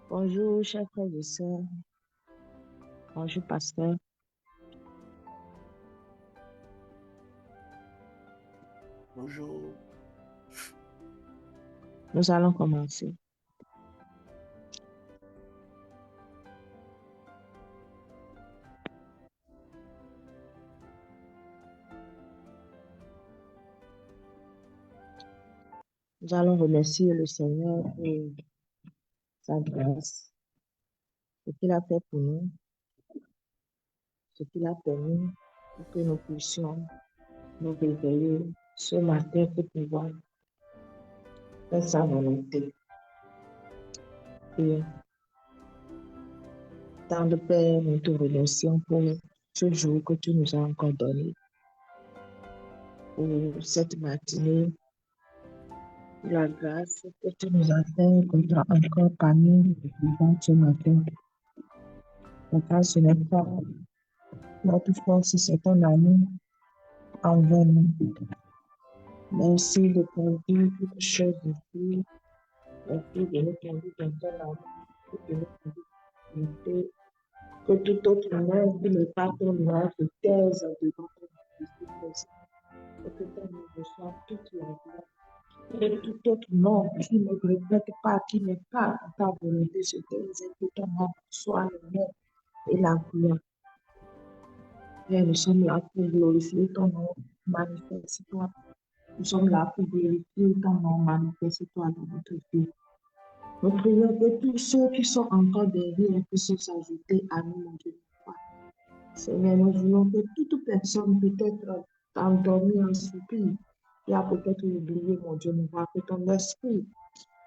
Bonjour, chers frères et sœurs. Bonjour, pasteur. Bonjour. Nous allons commencer. Nous allons remercier le Seigneur pour sa grâce, ce qu'il a fait pour nous, ce qu'il a permis pour que nous puissions nous réveiller ce matin pour pouvoir faire sa volonté. Et tant de Père, nous te remercions pour ce jour que tu nous as encore donné, pour cette matinée, pour la grâce que tu nous as fait encore parmi nous vivants ce matin. Papa, ce n'est pas notre force, c'est ton amour envers nous. Merci de conduire toutes choses ici. Merci de nous conduire dans ton amour, de nous conduire dans ton que tout autre nom qui n'est pas ton nom se taise devant ton Jésus-Christ. Et que ton nom reçoive toute la gloire. Et tout autre nom qui ne reflète pas, qui n'est pas ta volonté se taise, et que ton nom soit le nom et la gloire. Père, nous sommes là pour glorifier ton nom, manifeste-toi. Nous sommes là pour glorifier ton nom, manifeste-toi dans notre vie. Nous prions que tous ceux qui sont encore derrière puissent s'ajouter à nous, mon Dieu. Seigneur, nous voulons que toute personne peut-être endormie en soupir, qui a peut-être oublié, mon Dieu, nous voulons que ton esprit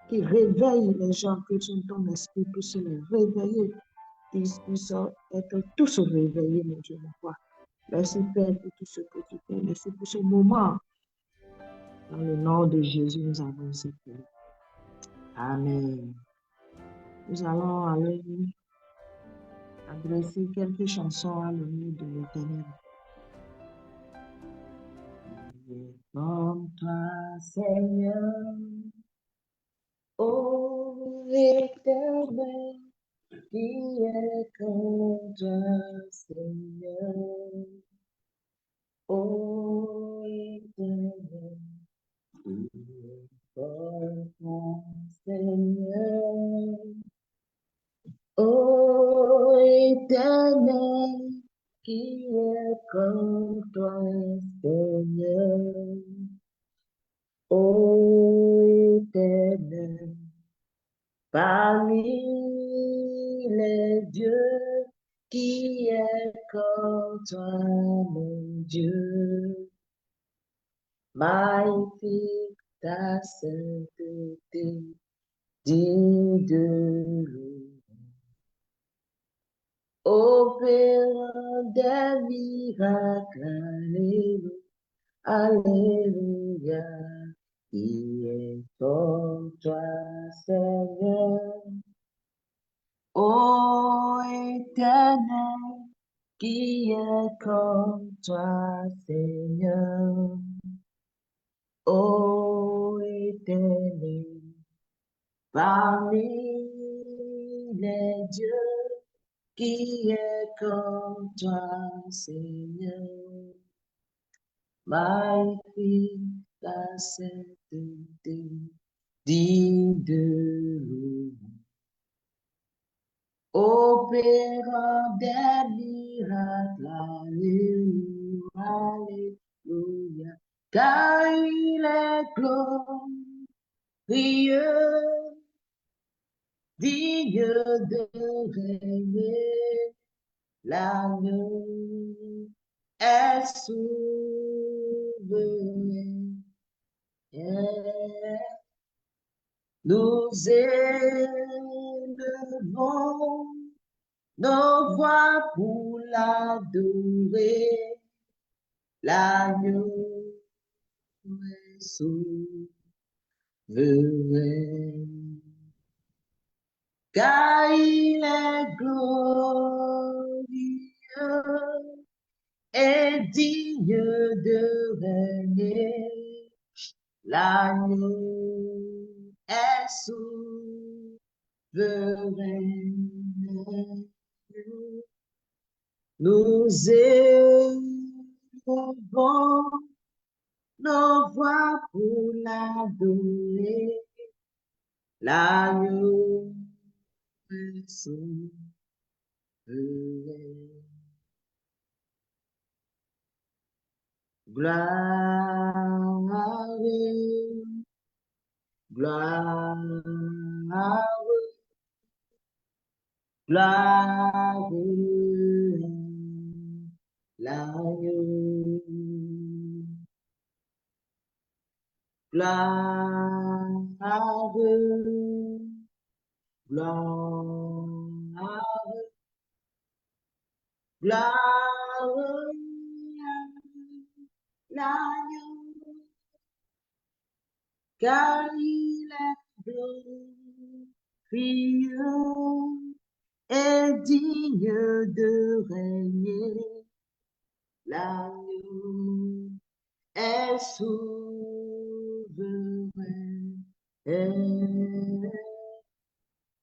qui réveille les gens, que ton esprit puisse les réveiller, qu'ils puissent être tous réveillés, mon Dieu, nous voulons. Merci Père pour tout ce que tu fais. Merci pour ce moment. Dans le nom de Jésus, nous avons ce Père. Amen. Nous allons aller adresser quelques chansons à l'honneur de l'Éternel. Comme toi, Seigneur, ô Éternel, qui est comme toi, Seigneur, ô Éternel, qui est comme toi, Seigneur, ô Éternel, qui est comme toi, Seigneur, ô Éternel, parmi les dieux, qui est comme toi, mon Dieu, magnifique ta sainteté, digne de louange. Opérant des miracles, alléluia, alléluia, qui est comme toi, Seigneur, ô Éternel, qui est comme toi, Seigneur, ô Éternel, parmi les dieux, qui est comme toi, Seigneur, magnifique ta sainteté, digne de louange. Opérant des miracles, alléluia, alléluia, car il est glorieux, digne de régner, l'agneau est souverain. Nous élevons nos voix pour l'adorer, l'agneau est souverain, car il est glorieux et digne de régner. L'agneau est souverain. Nous élevons nos voix pour l'adorer. L'agneau est souverain. Gloire, gloire, gloire, l'agneau. Gloire, gloire, gloire, l'agneau, car il est glorieux et digne de régner. L'agneau est souverain. Et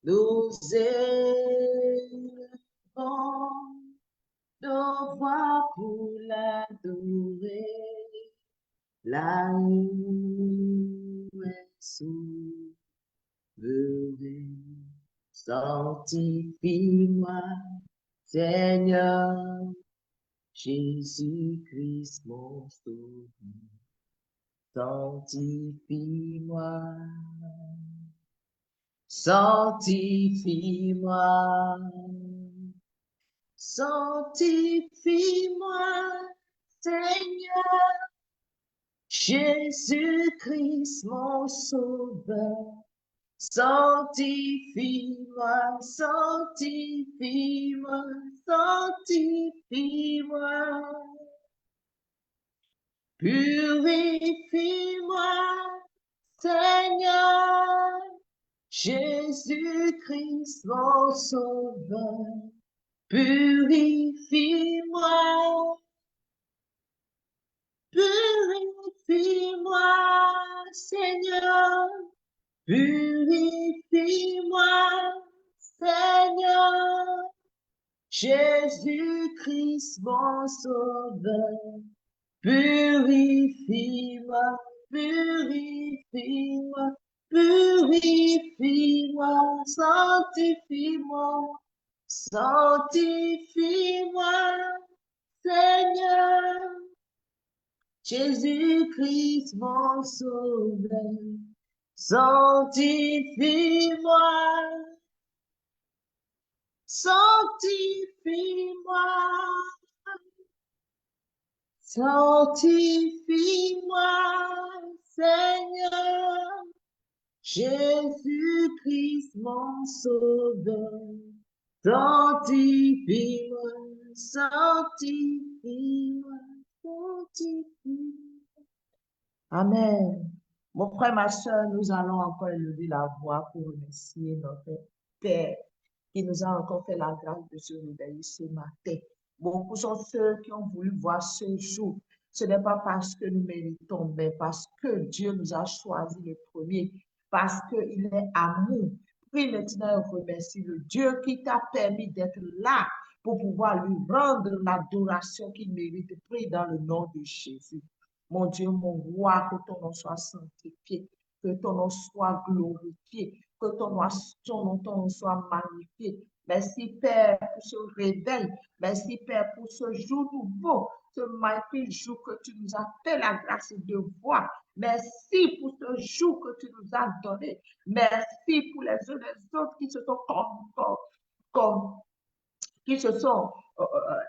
nous élevons nos voix pour l'adorer. L'agneau est souverain. Sanctifie-moi, Seigneur, Jésus-Christ mon sauveur. Sanctifie-moi, sanctifie-moi, sanctifie-moi, Seigneur, Jésus-Christ mon sauveur. Sanctifie-moi, sanctifie-moi, sanctifie-moi. Purifie-moi, Seigneur, Jésus-Christ mon sauveur. Purifie-moi, purifie-moi, Seigneur. Purifie-moi, Seigneur, Jésus-Christ mon sauveur. Purifie-moi, purifie-moi, purifie-moi, sanctifie-moi, sanctifie-moi, Seigneur, Jésus-Christ mon sauveur. Sanctifie-moi, sanctifie-moi, sanctifie-moi, Seigneur, Jésus-Christ mon sauveur. Sanctifie-moi, sanctifie-moi, sanctifie-moi. Amen. Mon frère, ma soeur, nous allons encore élever la voix pour remercier notre Père qui nous a encore fait la grâce de se réveiller ce matin. Beaucoup sont ceux qui ont voulu voir ce jour. Ce n'est pas parce que nous méritons, mais parce que Dieu nous a choisi le premier, parce qu'il est amour. Prie maintenant et remercie le Dieu qui t'a permis d'être là pour pouvoir lui rendre l'adoration qu'il mérite. Prie dans le nom de Jésus. Mon Dieu, mon roi, que ton nom soit sanctifié, que ton nom soit glorifié, que ton nom soit magnifié. Merci, Père, pour ce réveil. Merci, Père, pour ce jour nouveau, ce magnifique jour que tu nous as fait la grâce de voir. Merci pour ce jour que tu nous as donné. Merci pour les uns et les autres qui se sont comme qui se sont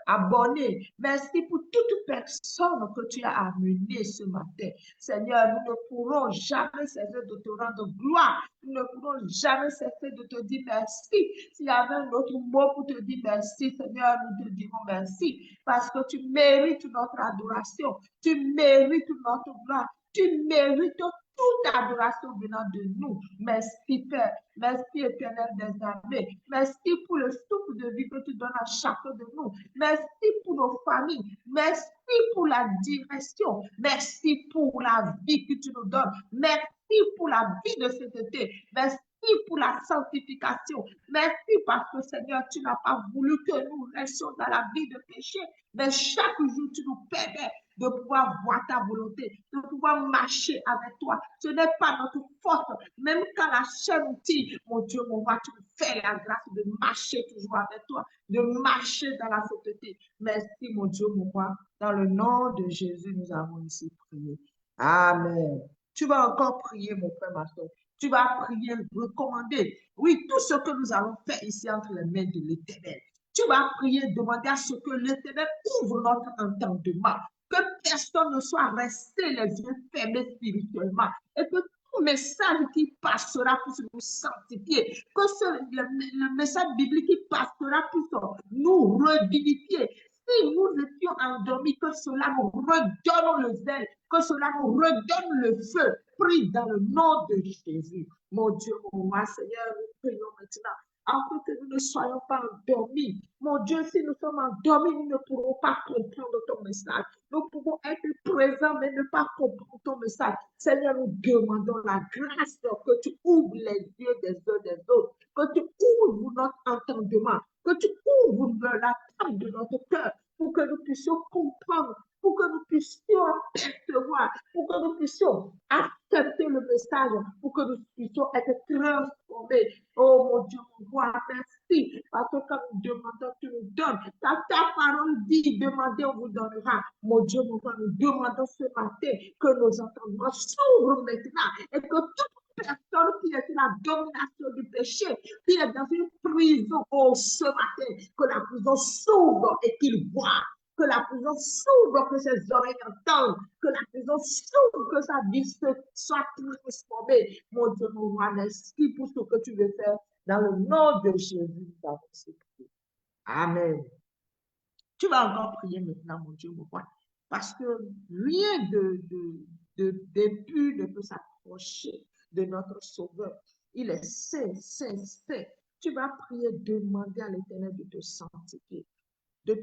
abonnés. Merci pour toute personne que tu as amenée ce matin. Seigneur, nous ne pourrons jamais cesser de te rendre gloire. Nous ne pourrons jamais cesser de te dire merci. S'il y avait un autre mot pour te dire merci, Seigneur, nous te dirons merci parce que tu mérites notre adoration. Tu mérites notre gloire. Tu mérites toute adoration venant de nous. Merci, Père. Merci, Éternel des armées. Merci pour le souffle de vie que tu donnes à chacun de nous. Merci pour nos familles. Merci pour la direction. Merci pour la vie que tu nous donnes. Merci pour la vie de cet été. Merci pour la sanctification. Merci parce que, Seigneur, tu n'as pas voulu que nous restions dans la vie de péché, mais chaque jour, tu nous permets de pouvoir voir ta volonté, de pouvoir marcher avec toi. Ce n'est pas notre force. Même quand la chair nous tire, mon Dieu, mon roi, tu nous fais la grâce de marcher toujours avec toi, de marcher dans la sainteté. Merci, mon Dieu, mon roi. Dans le nom de Jésus, nous avons ici prié. Amen. Tu vas encore prier, mon frère, ma soeur. Tu vas prier, recommander. Oui, tout ce que nous allons faire ici entre les mains de l'Éternel. Tu vas prier, demander à ce que l'Éternel ouvre notre entendement, que personne ne soit resté les yeux fermés spirituellement et que tout message qui passera puisse nous sanctifier, que le message biblique qui passera puisse nous revivifier. Si nous étions endormis, que cela nous redonne le zèle, que cela nous redonne le feu. Prie dans le nom de Jésus. Mon Dieu, mon roi, Seigneur, nous prions maintenant afin que nous ne soyons pas endormis. Mon Dieu, si nous sommes endormis, nous ne pourrons pas comprendre ton message. Nous pouvons être présents, mais ne pas comprendre ton message. Seigneur, nous demandons la grâce que tu ouvres les yeux des uns des autres, que tu ouvres notre entendement, que tu ouvres la table de notre cœur pour que nous puissions comprendre, pour que nous puissions percevoir, pour que nous puissions accepter le message, pour que nous puissions être transformés. Oh mon Dieu, mon roi, merci, parce que quand nous demandons, tu nous donnes. Ta parole dit, demandez, on vous donnera. Mon Dieu, mon roi, nous demandons ce matin que nos entendements s'ouvrent maintenant et que toute personne qui est sous la domination du péché, qui est dans une prison, oh, ce matin, que la prison s'ouvre et qu'il voit. Que la prison s'ouvre, que ses oreilles entendent, que la prison s'ouvre, que sa vie soit transformée. Mon Dieu, mon roi, merci pour ce que tu veux faire. Dans le nom de Jésus, nous avons prié. Amen. Tu vas encore prier maintenant, mon Dieu, mon roi, parce que rien d'impur ne peut s'approcher de notre Sauveur. Il est saint, saint, saint. Tu vas prier, demander à l'Éternel de te sanctifier, de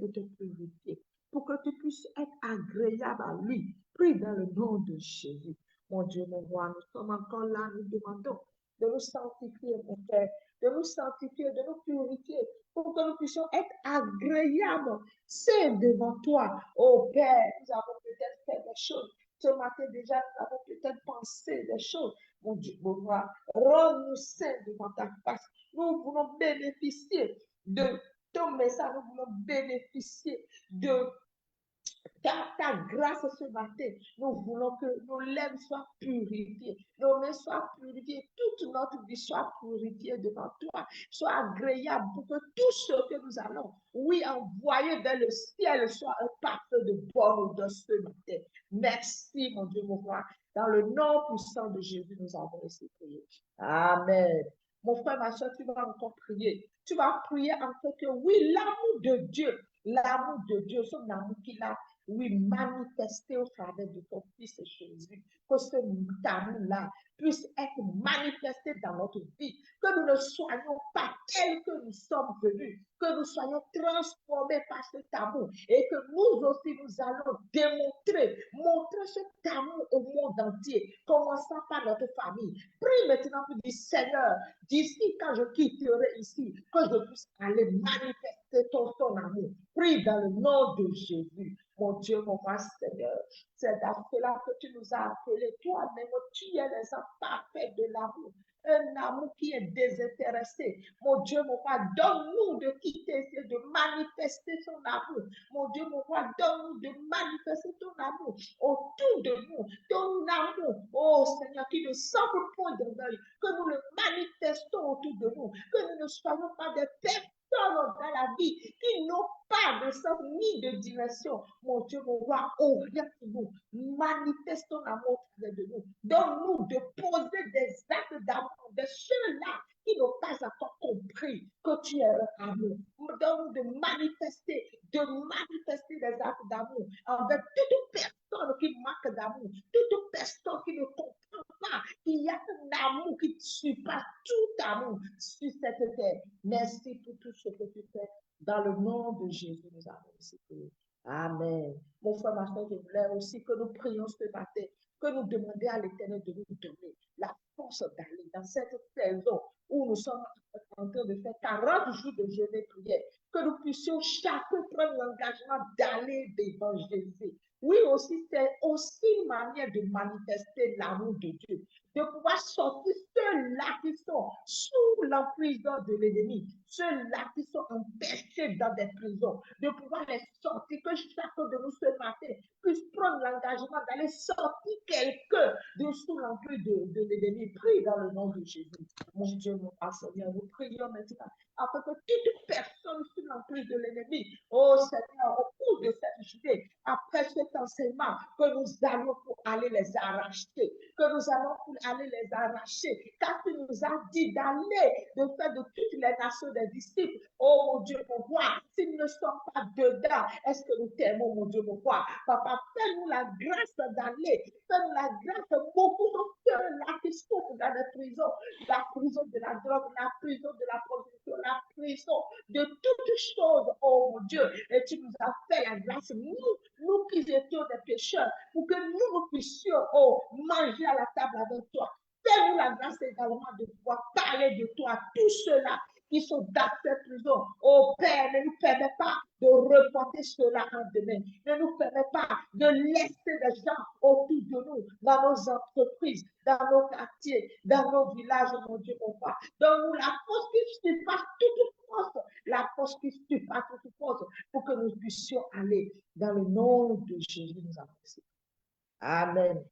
te purifier, pour que tu puisses être agréable à lui. Prie dans le nom de Jésus. Mon Dieu, mon roi, nous sommes encore là, nous demandons de nous sanctifier, mon Père, de nous sanctifier, de nous purifier, pour que nous puissions être agréables, c'est devant toi. Oh Père, nous avons peut-être fait des choses. Ce matin déjà, nous avons peut-être pensé des choses. Mon Dieu, mon roi, rends-nous saints devant ta face. Nous voulons bénéficier de ton message, nous voulons bénéficier de ta grâce ce matin. Nous voulons que nos lèvres soient purifiées, nos mains soient purifiées, toute notre vie soit purifiée devant toi, soit agréable pour que tout ce que nous allons, oui, envoyer vers le ciel soit un parfum de bonne odeur ce matin. Merci, mon Dieu, mon roi. Dans le nom puissant de Jésus, nous avons ainsi prié. Amen. Mon frère, ma soeur, tu vas encore prier. Tu vas prier en fait que oui, l'amour de Dieu, son amour qu'il a, oui, manifesté au travers de ton Fils Jésus. Que ce amour-là puisse être manifesté dans notre vie. Que nous ne soyons pas tels que nous sommes venus. Que nous soyons transformés par cet amour. Et que nous aussi, nous allons montrer cet amour au monde entier. Commençant par notre famille. Prie maintenant pour dire, Seigneur, d'ici quand je quitterai ici, que je puisse aller manifester ton amour. Prie dans le nom de Jésus. Mon Dieu, mon roi, Seigneur, c'est à cela que tu nous as appelés. Toi-même, tu es l'exemple parfait de l'amour. Un amour qui est désintéressé. Mon Dieu, mon roi, donne-nous de quitter et de manifester son amour. Mon Dieu, mon roi, donne-nous de manifester ton amour autour de nous. Ton amour, oh Seigneur, qui ne semble point de l'œil, que nous le manifestons autour de nous. Que nous ne soyons pas des personnes personnes dans la vie qui n'ont pas de sens ni de direction. Mon Dieu, mon roi, oriente-nous, manifeste ton amour auprès de nous. Donne-nous de poser des actes d'amour de ceux-là qui n'ont pas encore compris que tu es leur amour. Donne-nous de manifester des actes d'amour envers toute personne qui manque d'amour, toute personne qui ne comprend pas qu'il y a un amour qui surpasse tout amour sur cette terre. Merci pour tout ce que tu fais. Dans le nom de Jésus, nous avons ici prié. Amen. Mon frère, ma soeur, je voulais aussi que nous prions ce matin, que nous demandions à l'Éternel de nous donner la force d'aller dans cette saison où nous sommes en train de faire 40 jours de jeûne et prière, que nous puissions chacun prendre l'engagement d'aller d'évangéliser. Oui, aussi, c'est aussi une manière de manifester l'amour de Dieu, de pouvoir sortir ceux-là qui sont sous l'emprise de l'ennemi, ceux-là qui sont empêchés dans des prisons, de pouvoir les sortir, que chacun de nous ce matin puisse prendre l'engagement d'aller sortir quelqu'un de sous l'emprise de l'ennemi. Prie dans le nom de Jésus. Mon Dieu, mon Seigneur, nous prions maintenant afin que toute personne sous l'emprise de l'ennemi, oh Seigneur, au cours de cette journée, après cet enseignement, que nous allons pour aller les arracher, que nous allons pour aller les arracher, car tu nous as dit d'aller, de faire de toutes les nations des disciples. Oh mon Dieu, mon roi, s'ils ne sont pas dedans, est-ce que nous t'aimons, mon Dieu, mon roi? Papa, fais-nous la grâce d'aller, fais-nous la grâce, beaucoup de ceux-là qui souffrent dans les prisons, la prison de la drogue, la prison de la prostitution, la prison de toutes choses, oh mon Dieu. Et tu nous as fait la grâce, nous qui étions des pécheurs, pour que nous puissions, oh, manger à la table avec toi. Fais-nous la grâce également de pouvoir parler de toi à tous ceux-là qui sont dans cette prison. Oh Père, ne nous permets pas de reporter cela en demain. Ne nous permets pas de laisser des gens autour de nous, dans nos entreprises, dans nos quartiers, dans nos villages, mon Dieu, mon Père. Donne-nous la force qui surpasse toute force, la force qui surpasse toute force, pour que nous puissions aller dans le nom de Jésus. Nous avons prié. Amen.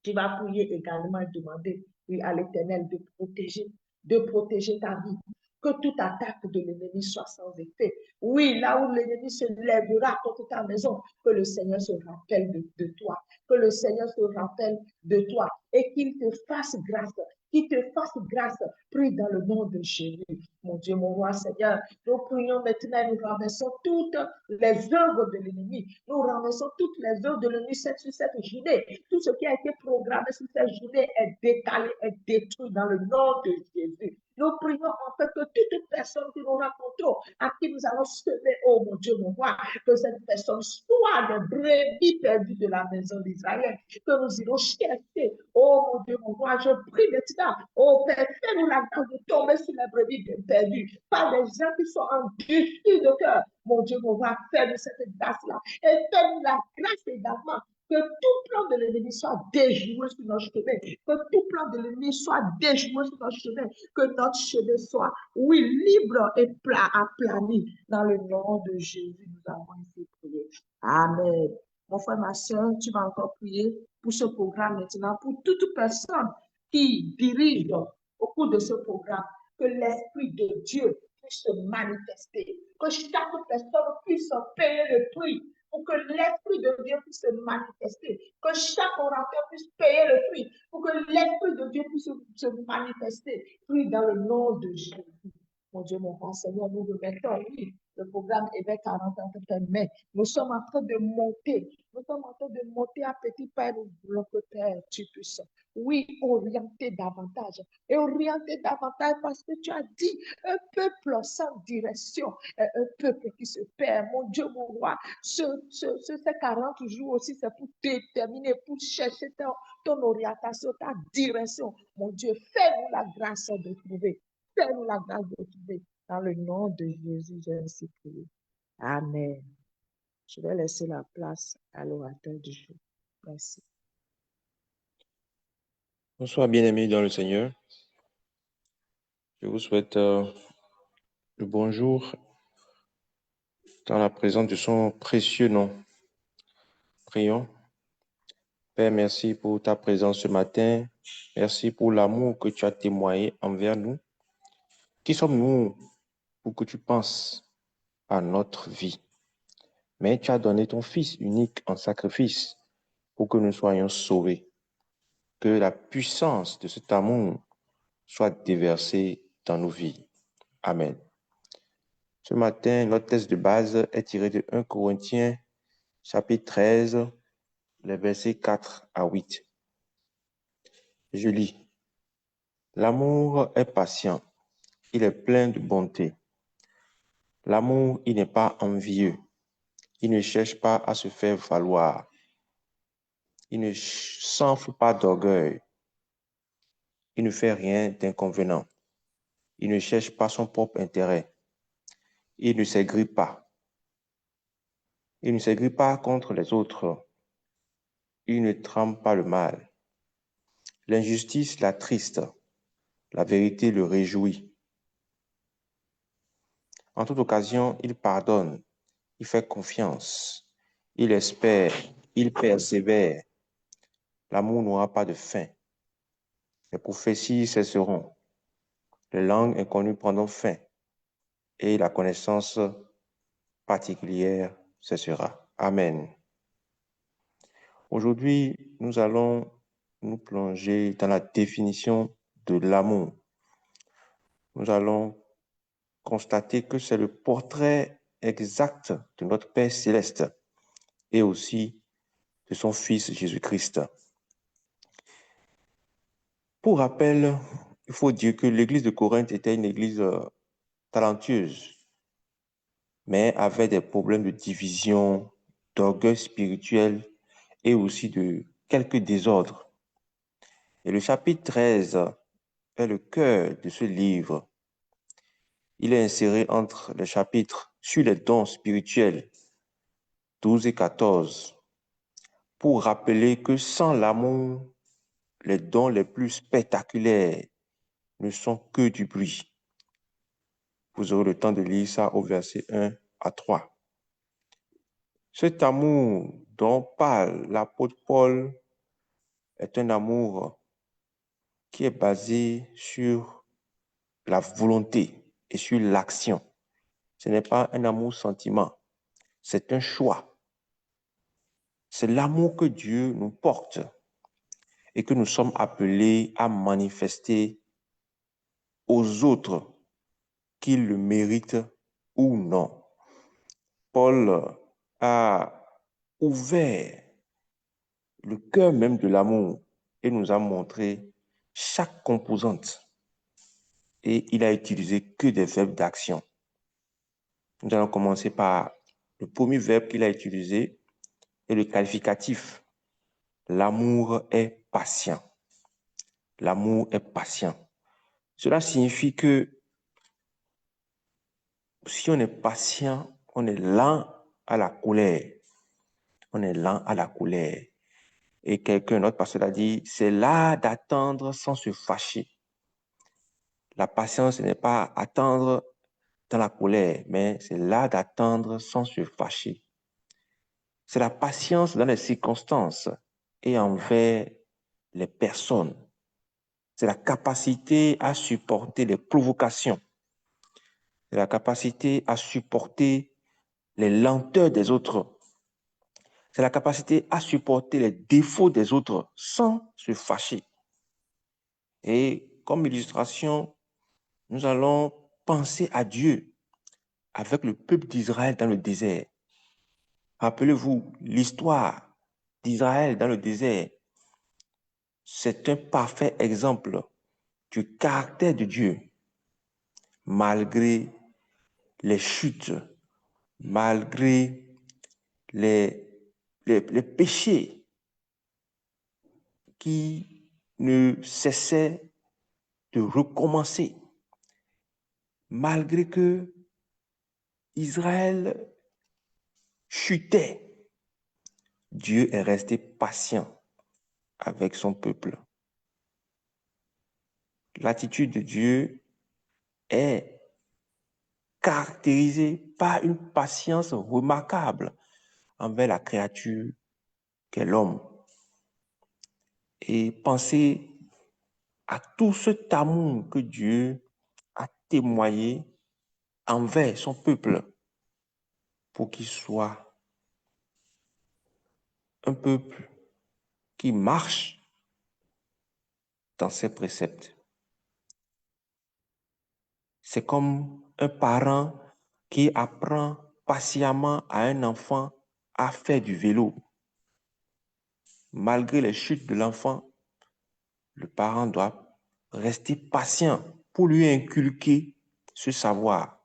Tu vas prier également et demander à l'Éternel de protéger ta vie. Que toute attaque de l'ennemi soit sans effet. Oui, là où l'ennemi se lèvera contre ta maison, que le Seigneur se rappelle de toi. Que le Seigneur se rappelle de toi et qu'il te fasse grâce. Qu'il te fasse grâce. Prie dans le nom de Jésus. Mon Dieu, mon roi, Seigneur, nous prions maintenant et nous renversons toutes les œuvres de l'ennemi. Nous renversons toutes les œuvres de l'ennemi sur cette journée. Tout ce qui a été programmé sur cette journée est décalé, est détruit dans le nom de Jésus. Nous prions en fait que toute personne que nous rencontrons, à qui nous allons semer, oh mon Dieu, mon roi, que cette personne soit des brebis perdues de la maison d'Israël, que nous irons chercher, oh mon Dieu, mon roi, je prie maintenant, oh Père, fais-nous la grâce de tomber sur les brebis perdues, par des gens qui sont en dessus de cœur. Mon Dieu, mon roi, fais-nous cette grâce-là, et fais-nous la grâce également que tout plan de l'ennemi soit déjoué sur notre chemin. Que tout plan de l'ennemi soit déjoué sur notre chemin. Que notre chemin soit, oui, libre et plat, aplani. Dans le nom de Jésus, nous avons ici prié. Amen. Mon frère, ma soeur, tu vas encore prier pour ce programme maintenant, pour toute personne qui dirige au cours de ce programme. Que l'Esprit de Dieu puisse se manifester. Que chaque personne puisse payer le prix pour que l'Esprit de Dieu puisse se manifester, que chaque orateur puisse payer le prix, pour que l'Esprit de Dieu puisse se manifester. Prie dans le nom de Jésus. Mon Dieu, mon grand Seigneur, nous remettons, oui, le programme Éveil 40 ans de mai. Nous sommes en train de monter. Nous sommes en train de monter à petit pas. Nous voulons que Père, tu puisses, oui, orienter davantage. Et orienter davantage parce que tu as dit, un peuple sans direction, un peuple qui se perd. Mon Dieu, mon roi, ces 40 jours aussi, c'est pour déterminer, pour chercher ton orientation, ta direction. Mon Dieu, fais-nous la grâce de trouver. Fais-nous la grâce de trouver. Dans le nom de Jésus, j'ai ainsi prié. Amen. Je vais laisser la place à l'orateur du jour. Merci. Bonsoir, bien-aimés dans le Seigneur. Je vous souhaite le bonjour dans la présence de son précieux nom. Prions. Père, merci pour ta présence ce matin. Merci pour l'amour que tu as témoigné envers nous. Qui sommes-nous pour que tu penses à notre vie. Mais tu as donné ton Fils unique en sacrifice pour que nous soyons sauvés. Que la puissance de cet amour soit déversée dans nos vies. Amen. Ce matin, notre texte de base est tiré de 1 Corinthiens, chapitre 13, les versets 4 à 8. Je lis. L'amour est patient, il est plein de bonté. L'amour, il n'est pas envieux, il ne cherche pas à se faire valoir, il ne s'enfle pas d'orgueil, il ne fait rien d'inconvénient, il ne cherche pas son propre intérêt, il ne s'aigrit pas. Il ne s'aigrit pas contre les autres, il ne trame pas le mal. L'injustice l'attriste, la vérité le réjouit. En toute occasion, il pardonne, il fait confiance, il espère, il persévère. L'amour n'aura pas de fin. Les prophéties cesseront, les langues inconnues prendront fin, et la connaissance particulière cessera. Amen. Aujourd'hui, nous allons nous plonger dans la définition de l'amour. Nous allons constater que c'est le portrait exact de notre Père céleste et aussi de son Fils Jésus-Christ. Pour rappel, il faut dire que l'église de Corinthe était une église talentueuse, mais avait des problèmes de division, d'orgueil spirituel et aussi de quelques désordres. Et le chapitre 13 est le cœur de ce livre. Il est inséré entre les chapitres sur les dons spirituels 12 et 14 pour rappeler que sans l'amour, les dons les plus spectaculaires ne sont que du bruit. Vous aurez le temps de lire ça au verset 1 à 3. Cet amour dont parle l'apôtre Paul est un amour qui est basé sur la volonté et sur l'action. Ce n'est pas un amour-sentiment, c'est un choix. C'est l'amour que Dieu nous porte et que nous sommes appelés à manifester aux autres, qu'ils le méritent ou non. Paul a ouvert le cœur même de l'amour et nous a montré chaque composante. Et il a utilisé que des verbes d'action. Nous allons commencer par le premier verbe qu'il a utilisé et le qualificatif. L'amour est patient. L'amour est patient. Cela signifie que si on est patient, on est lent à la colère. On est lent à la colère. Et quelqu'un d'autre, pasteur a dit, c'est là d'attendre sans se fâcher. La patience, ce n'est pas attendre dans la colère, mais c'est là d'attendre sans se fâcher. C'est la patience dans les circonstances et envers les personnes. C'est la capacité à supporter les provocations. C'est la capacité à supporter les lenteurs des autres. C'est la capacité à supporter les défauts des autres sans se fâcher. Et comme illustration, nous allons penser à Dieu avec le peuple d'Israël dans le désert. Rappelez-vous l'histoire d'Israël dans le désert. C'est un parfait exemple du caractère de Dieu, malgré les chutes, malgré les péchés qui ne cessaient de recommencer, malgré que Israël chutait, Dieu est resté patient avec son peuple. L'attitude de Dieu est caractérisée par une patience remarquable envers la créature qu'est l'homme. Et pensez à tout cet amour que Dieu a témoigné envers son peuple pour qu'il soit un peuple qui marche dans ses préceptes. C'est comme un parent qui apprend patiemment à un enfant à faire du vélo. Malgré les chutes de l'enfant, le parent doit rester patient pour lui inculquer ce savoir.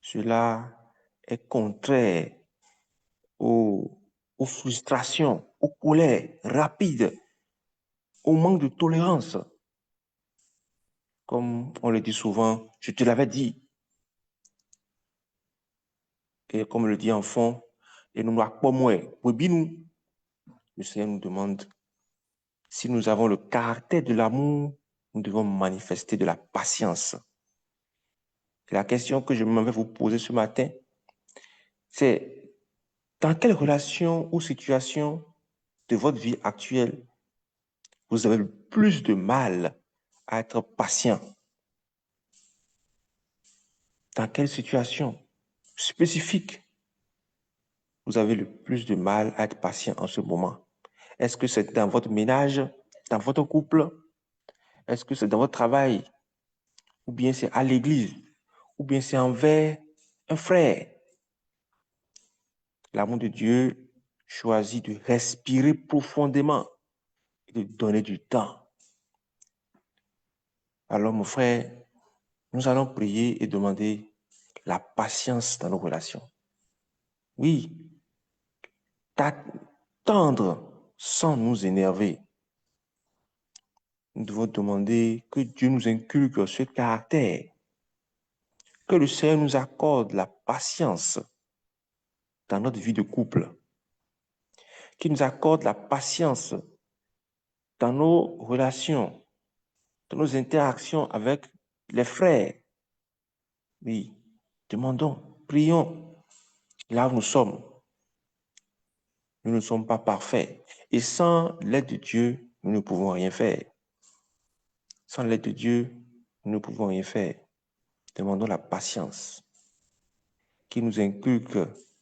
Cela est contraire aux frustrations, aux colères rapides, au manque de tolérance. Comme on le dit souvent, je te l'avais dit. Et comme le dit en fond, et nous pas moins, le Seigneur nous demande, si nous avons le caractère de l'amour, nous devons manifester de la patience. Et la question que je m'en vais vous poser ce matin, c'est dans quelle relation ou situation de votre vie actuelle vous avez le plus de mal à être patient? Dans quelle situation spécifique vous avez le plus de mal à être patient en ce moment? Est-ce que c'est dans votre ménage, dans votre couple? Est-ce que c'est dans votre travail? Ou bien c'est à l'église? Ou bien c'est envers un frère? L'amour de Dieu choisit de respirer profondément et de donner du temps. Alors, mon frère, nous allons prier et demander la patience dans nos relations. Oui, t'attendre sans nous énerver. Nous devons demander que Dieu nous inculque ce caractère, que le Seigneur nous accorde la patience dans notre vie de couple, qu'il nous accorde la patience dans nos relations, dans nos interactions avec les frères. Oui, demandons, prions, là où nous sommes. Nous ne sommes pas parfaits. Et sans l'aide de Dieu, nous ne pouvons rien faire. Sans l'aide de Dieu, nous ne pouvons rien faire. Demandons la patience qui nous inculque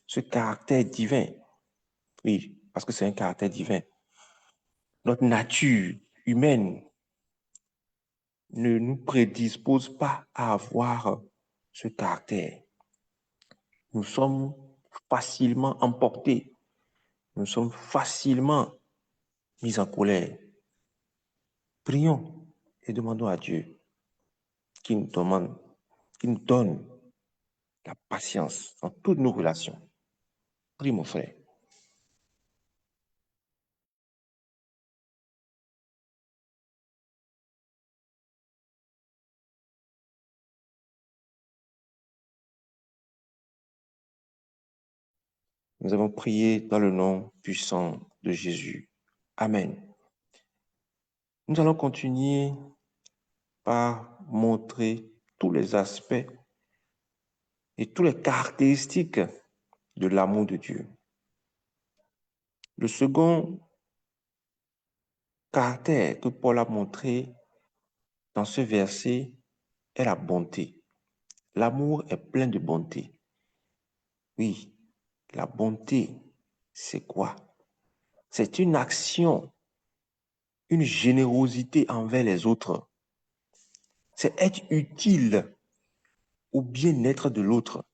ce caractère divin. Oui, parce que c'est un caractère divin. Notre nature humaine ne nous prédispose pas à avoir ce caractère. Nous sommes facilement emportés. Nous sommes facilement mis en colère. Prions et demandons à Dieu qui nous donne la patience dans toutes nos relations. Prie, mon frère. Nous avons prié dans le nom puissant de Jésus. Amen. Nous allons continuer par montrer tous les aspects et toutes les caractéristiques de l'amour de Dieu. Le second caractère que Paul a montré dans ce verset est la bonté. L'amour est plein de bonté. Oui, la bonté, c'est quoi? C'est une action, une générosité envers les autres. C'est être utile au bien-être de l'autre.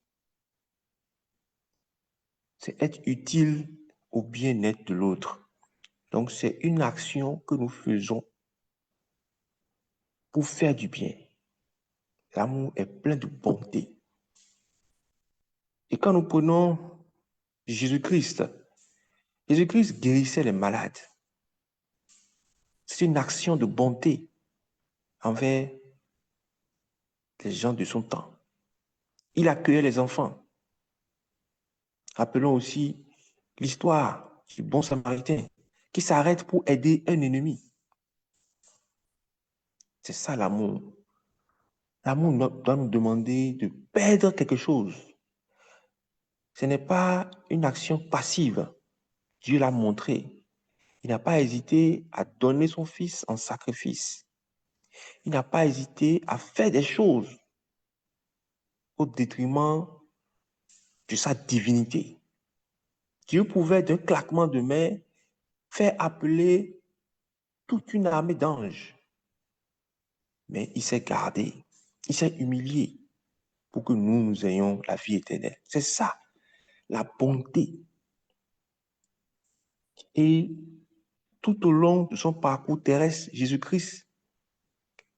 C'est être utile au bien-être de l'autre. Donc, c'est une action que nous faisons pour faire du bien. L'amour est plein de bonté. Et quand nous prenons Jésus-Christ, Jésus-Christ guérissait les malades. C'est une action de bonté envers les gens de son temps. Il accueillait les enfants. Rappelons aussi l'histoire du bon Samaritain qui s'arrête pour aider un ennemi. C'est ça l'amour. L'amour doit nous demander de perdre quelque chose. Ce n'est pas une action passive. Dieu l'a montré. Il n'a pas hésité à donner son fils en sacrifice. Il n'a pas hésité à faire des choses au détriment de sa divinité. Dieu pouvait, d'un claquement de main, faire appeler toute une armée d'anges. Mais il s'est gardé, il s'est humilié pour que nous ayons la vie éternelle. C'est ça, la bonté. Et tout au long de son parcours terrestre, Jésus-Christ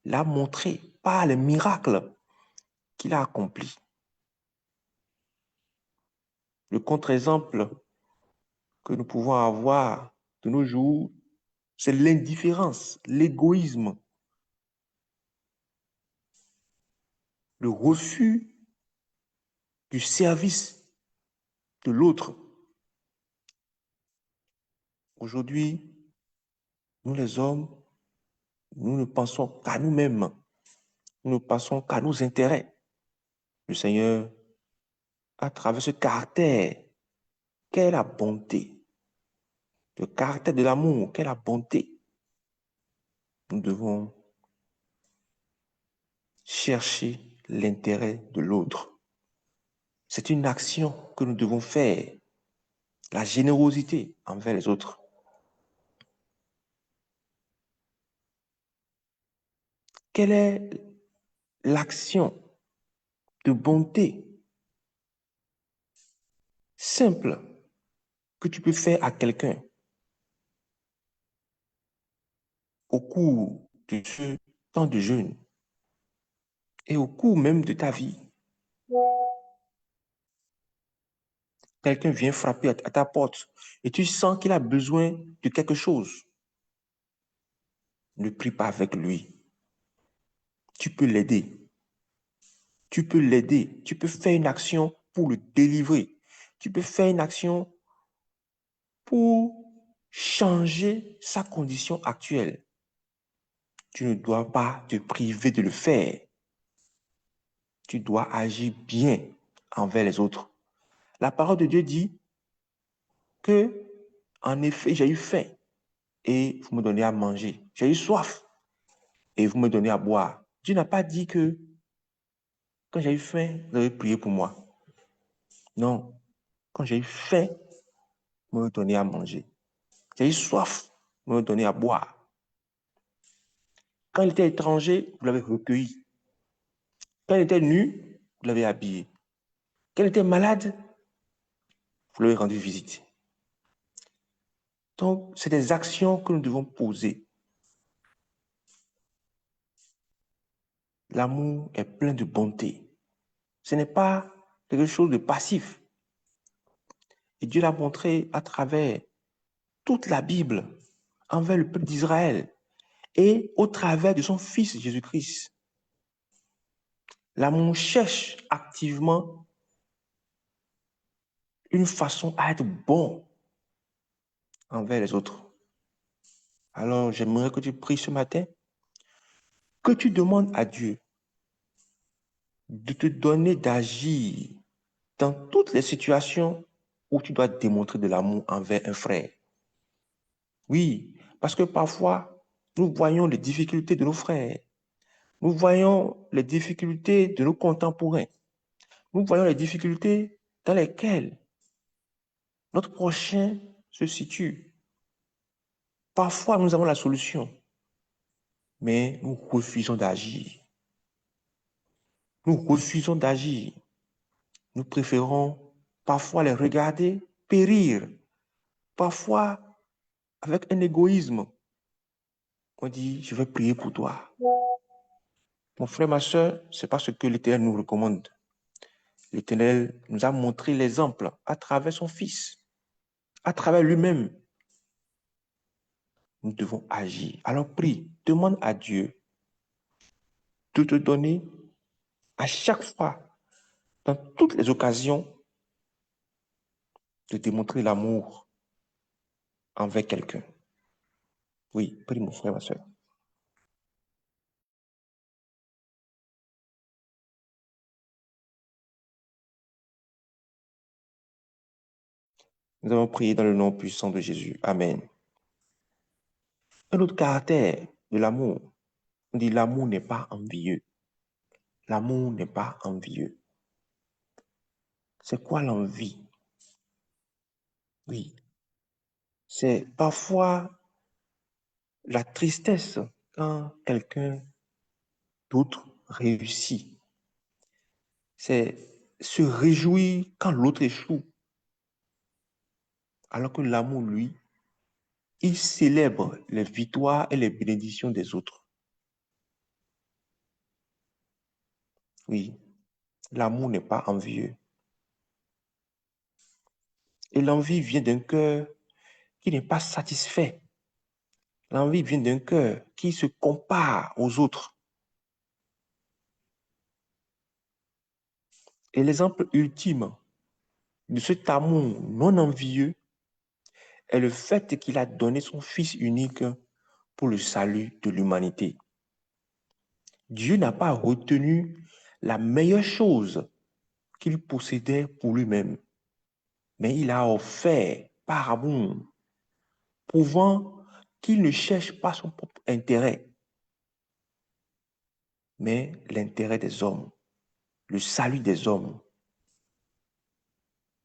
l'a montré par les miracles qu'il a accomplis. Le contre-exemple que nous pouvons avoir de nos jours, c'est l'indifférence, l'égoïsme, le refus du service de l'autre. Aujourd'hui, nous les hommes, nous ne pensons qu'à nous-mêmes, nous ne pensons qu'à nos intérêts. Le Seigneur, à travers ce caractère, qu'est la bonté, le caractère de l'amour, qu'est la bonté, nous devons chercher l'intérêt de l'autre. C'est une action que nous devons faire, la générosité envers les autres. Quelle est l'action de bonté simple que tu peux faire à quelqu'un au cours de ce temps de jeûne et au cours même de ta vie? Quelqu'un vient frapper à ta porte et tu sens qu'il a besoin de quelque chose. Ne prie pas avec lui. Tu peux l'aider. Tu peux l'aider. Tu peux faire une action pour le délivrer. Tu peux faire une action pour changer sa condition actuelle. Tu ne dois pas te priver de le faire. Tu dois agir bien envers les autres. La parole de Dieu dit que, en effet, j'ai eu faim et vous me donnez à manger. J'ai eu soif et vous me donnez à boire. Dieu n'a pas dit que quand j'ai eu faim, vous avez prié pour moi. Non. Quand j'ai eu faim, vous me donnez à manger. J'ai eu soif, vous me donnez à boire. Quand il était étranger, vous l'avez recueilli. Quand il était nu, vous l'avez habillé. Quand il était malade, vous lui avez rendu visite. Donc, c'est des actions que nous devons poser. L'amour est plein de bonté. Ce n'est pas quelque chose de passif. Et Dieu l'a montré à travers toute la Bible envers le peuple d'Israël et au travers de son Fils Jésus-Christ. L'amour cherche activement une façon à être bon envers les autres. Alors, j'aimerais que tu pries ce matin, que tu demandes à Dieu de te donner d'agir dans toutes les situations où tu dois démontrer de l'amour envers un frère. Oui, parce que parfois, nous voyons les difficultés de nos frères. Nous voyons les difficultés de nos contemporains. Nous voyons les difficultés dans lesquelles notre prochain se situe. Parfois, nous avons la solution, mais nous refusons d'agir. Nous refusons d'agir. Nous préférons parfois les regarder périr. Parfois, avec un égoïsme, on dit, je vais prier pour toi. Mon frère, ma soeur, ce n'est pas ce que l'Éternel nous recommande. L'Éternel nous a montré l'exemple à travers son Fils, à travers lui-même. Nous devons agir. Alors prie, demande à Dieu de te donner à chaque fois, dans toutes les occasions, de démontrer l'amour envers quelqu'un. Oui, prie mon frère, ma soeur. Nous avons prié dans le nom puissant de Jésus. Amen. Un autre caractère de l'amour, on dit l'amour n'est pas envieux. L'amour n'est pas envieux. C'est quoi l'envie? Oui, c'est parfois la tristesse quand quelqu'un d'autre réussit. C'est se réjouir quand l'autre échoue. Alors que l'amour, lui, il célèbre les victoires et les bénédictions des autres. Oui, l'amour n'est pas envieux. Et l'envie vient d'un cœur qui n'est pas satisfait. L'envie vient d'un cœur qui se compare aux autres. Et l'exemple ultime de cet amour non envieux est le fait qu'il a donné son Fils unique pour le salut de l'humanité. Dieu n'a pas retenu la meilleure chose qu'il possédait pour lui-même, mais il a offert par amour, prouvant qu'il ne cherche pas son propre intérêt, mais l'intérêt des hommes, le salut des hommes.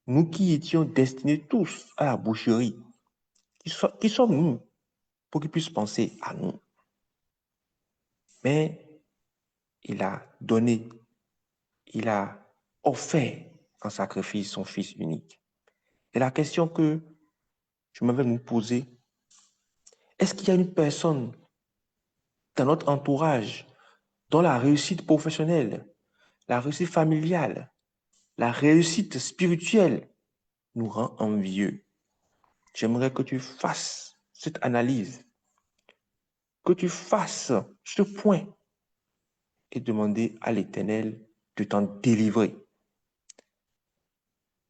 Nous qui étions destinés tous à la boucherie, qui sommes-nous pour qu'ils puissent penser à nous? Mais il a donné, il a offert en sacrifice son Fils unique. Et la question que je m'avais nous poser, est-ce qu'il y a une personne dans notre entourage dont la réussite professionnelle, la réussite familiale, la réussite spirituelle nous rend envieux? J'aimerais que tu fasses cette analyse, que tu fasses ce point et demander à l'Éternel de t'en délivrer.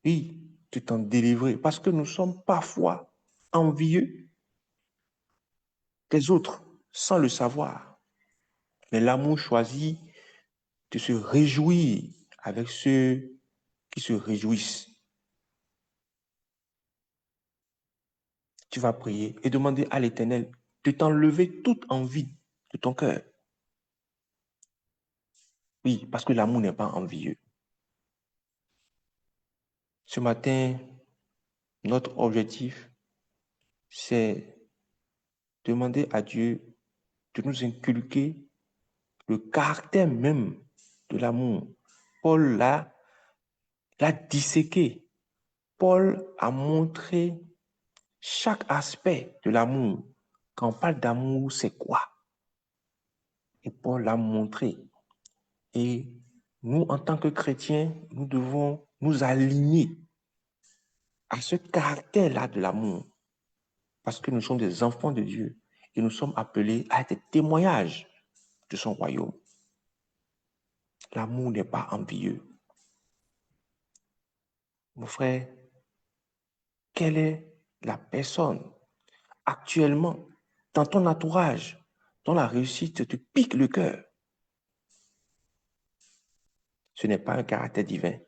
Oui, de t'en délivrer, parce que nous sommes parfois envieux des autres sans le savoir. Mais l'amour choisit de se réjouir avec ceux qui se réjouissent. Tu vas prier et demander à l'Éternel de t'enlever toute envie de ton cœur. Oui, parce que l'amour n'est pas envieux. Ce matin, notre objectif, c'est demander à Dieu de nous inculquer le caractère même de l'amour. Paul l'a disséqué. Paul a montré chaque aspect de l'amour. Quand on parle d'amour, c'est quoi? Et Paul l'a montré. Et nous, en tant que chrétiens, nous devons nous aligner à ce caractère-là de l'amour. Parce que nous sommes des enfants de Dieu et nous sommes appelés à être des témoignages de son royaume. L'amour n'est pas envieux. Mon frère, quelle est la personne actuellement dans ton entourage dont la réussite te pique le cœur? Ce n'est pas un caractère divin.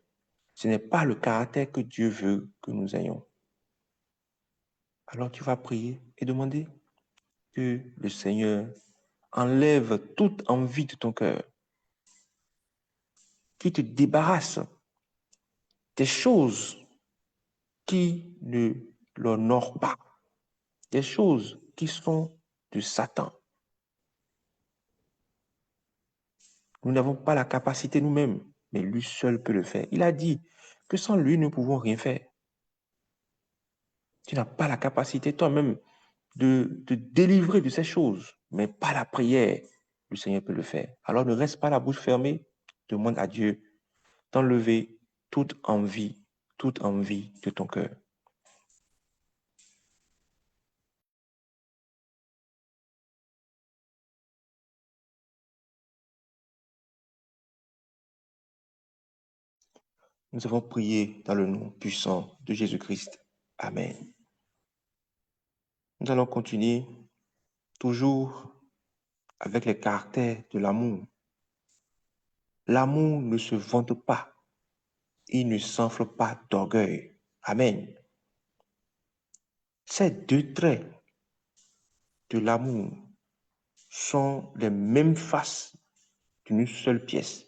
Ce n'est pas le caractère que Dieu veut que nous ayons. Alors tu vas prier et demander que le Seigneur enlève toute envie de ton cœur, qui te débarrasse des choses qui ne l'honorent pas, des choses qui sont de Satan. Nous n'avons pas la capacité nous-mêmes, mais lui seul peut le faire. Il a dit que sans lui, nous ne pouvons rien faire. Tu n'as pas la capacité toi-même de te délivrer de ces choses, mais par la prière, le Seigneur peut le faire. Alors ne reste pas la bouche fermée, demande à Dieu d'enlever toute envie de ton cœur. Nous avons prié dans le nom puissant de Jésus-Christ. Amen. Nous allons continuer toujours avec les caractères de l'amour. L'amour ne se vante pas. Il ne s'enfle pas d'orgueil. Amen. Ces deux traits de l'amour sont les mêmes faces d'une seule pièce.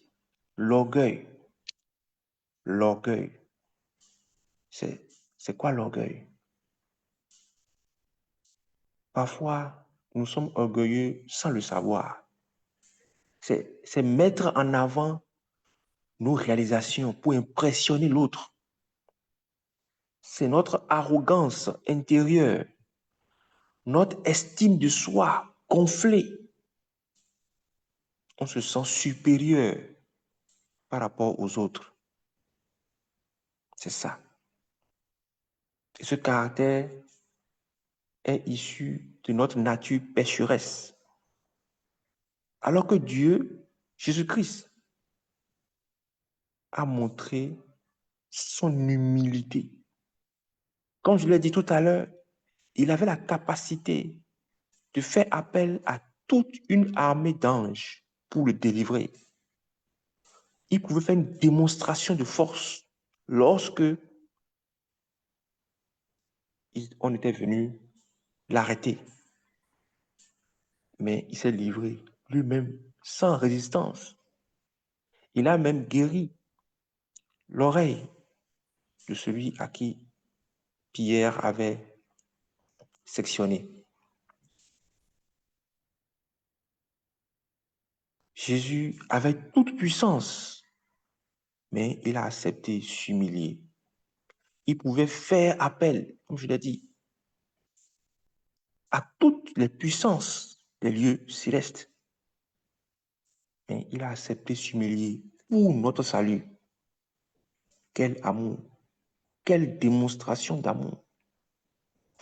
L'orgueil. L'orgueil. C'est quoi l'orgueil? Parfois, nous sommes orgueilleux sans le savoir. C'est mettre en avant nos réalisations pour impressionner l'autre. C'est notre arrogance intérieure, notre estime de soi gonflée. On se sent supérieur par rapport aux autres. C'est ça. Et ce caractère est issu de notre nature pécheresse. Alors que Dieu, Jésus-Christ, a montré son humilité. Comme je l'ai dit tout à l'heure, il avait la capacité de faire appel à toute une armée d'anges pour le délivrer. Il pouvait faire une démonstration de force lorsque on était venu l'arrêter. Mais il s'est livré lui-même sans résistance. Il a même guéri l'oreille de celui à qui Pierre avait sectionné. Jésus avait toute puissance, mais il a accepté s'humilier. Il pouvait faire appel, comme je l'ai dit, à toutes les puissances des lieux célestes. Mais il a accepté s'humilier pour notre salut. Quel amour, quelle démonstration d'amour.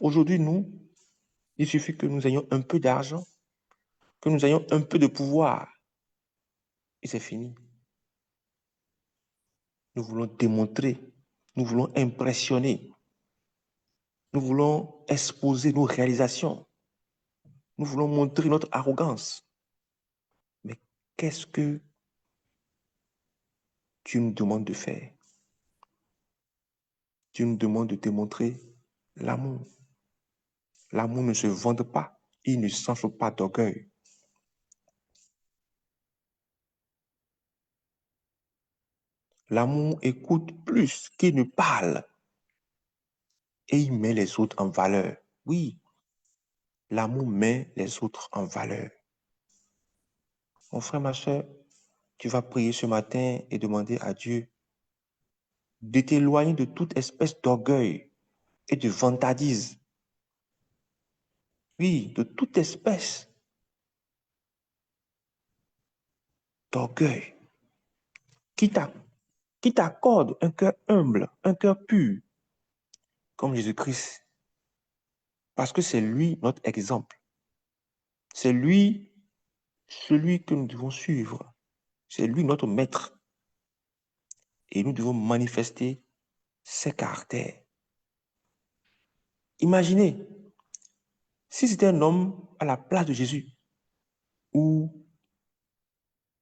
Aujourd'hui, nous, il suffit que nous ayons un peu d'argent, que nous ayons un peu de pouvoir, et c'est fini. Nous voulons démontrer, nous voulons impressionner, nous voulons exposer nos réalisations, nous voulons montrer notre arrogance. Mais qu'est-ce que Dieu nous demande de faire? Dieu nous demande de démontrer l'amour. L'amour ne se vante pas, il ne s'enfle pas d'orgueil. L'amour écoute plus qu'il ne parle et il met les autres en valeur. Oui, l'amour met les autres en valeur. Mon frère, ma soeur, tu vas prier ce matin et demander à Dieu de t'éloigner de toute espèce d'orgueil et de vantardise. Oui, de toute espèce d'orgueil qui t'accorde un cœur humble, un cœur pur, comme Jésus-Christ. Parce que c'est lui notre exemple. C'est lui celui que nous devons suivre. C'est lui notre maître. Et nous devons manifester ses caractères. Imaginez, si c'était un homme à la place de Jésus, où